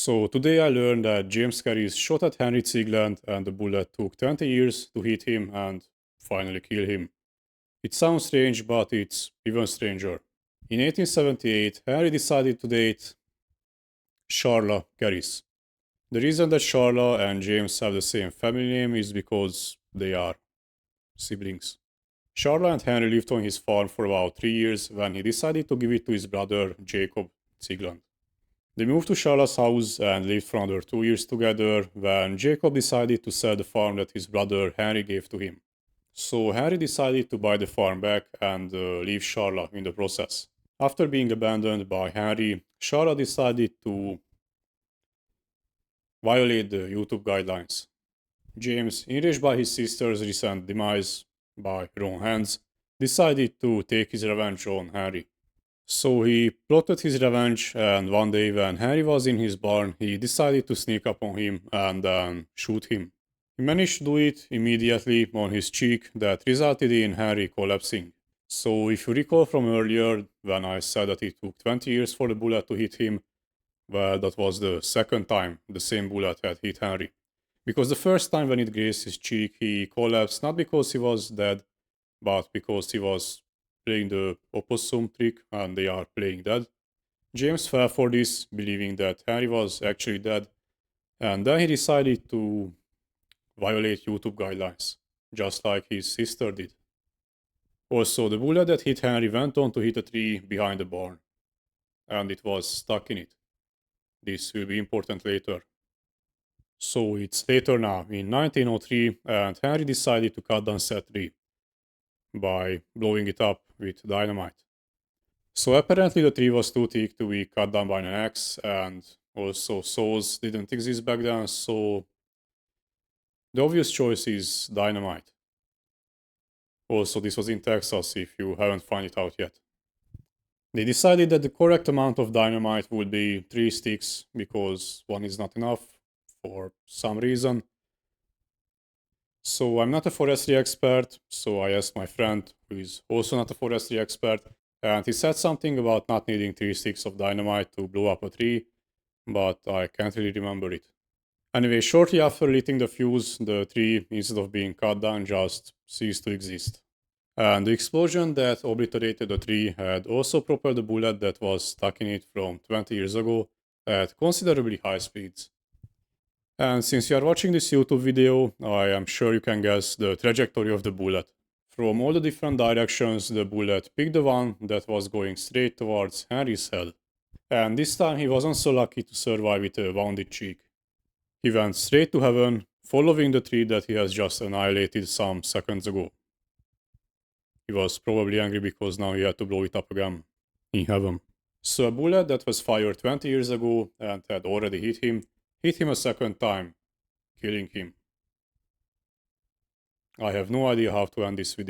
So today I learned that James Carey's shot at Henry Ziegland and the bullet took 20 years to hit him and finally kill him. It sounds strange, but it's even stranger. In 1878, Henry decided to date Charla Carys. The reason that Charla and James have the same family name is because they are siblings. Charla and Henry lived on his farm for about 3 years when he decided to give it to his brother Jacob Ziegland. They moved to Charla's house and lived for another 2 years together when Jacob decided to sell the farm that his brother Henry gave to him. So Henry decided to buy the farm back and leave Charla in the process. After being abandoned by Henry, Charla decided to violate the YouTube guidelines. James, enraged by his sister's recent demise by her own hands, decided to take his revenge on Henry. So he plotted his revenge, and one day when Henry was in his barn, he decided to sneak up on him and then shoot him. He managed to do it immediately on his cheek, that resulted in Henry collapsing. So if you recall from earlier, when I said that it took 20 years for the bullet to hit him, well, that was the second time the same bullet had hit Henry. Because the first time when it grazed his cheek, he collapsed not because he was dead, but because he was playing the opossum trick and they are playing dead. James fell for this, believing that Henry was actually dead, and then he decided to violate YouTube guidelines, just like his sister did. Also, the bullet that hit Henry went on to hit a tree behind the barn, and it was stuck in it. This will be important later. So it's later now, in 1903, and Henry decided to cut down said tree by blowing it up with dynamite. So apparently the tree was too thick to be cut down by an axe, and also saws didn't exist back then, so the obvious choice is dynamite. Also, this was in Texas, if you haven't found it out yet. They decided that the correct amount of dynamite would be 3 sticks, because one is not enough for some reason. So I'm not a forestry expert, so I asked my friend, who is also not a forestry expert, and he said something about not needing 3 sticks of dynamite to blow up a tree, but I can't really remember it. Anyway, shortly after lighting the fuse, the tree, instead of being cut down, just ceased to exist. And the explosion that obliterated the tree had also propelled the bullet that was stuck in it from 20 years ago at considerably high speeds. And since you are watching this YouTube video, I am sure you can guess the trajectory of the bullet. From all the different directions, the bullet picked the one that was going straight towards Henry's head. And this time he wasn't so lucky to survive with a wounded cheek. He went straight to heaven, following the tree that he has just annihilated some seconds ago. He was probably angry because now he had to blow it up again in heaven. So a bullet that was fired 20 years ago and had already hit him a second time, killing him. I have no idea how to end this video.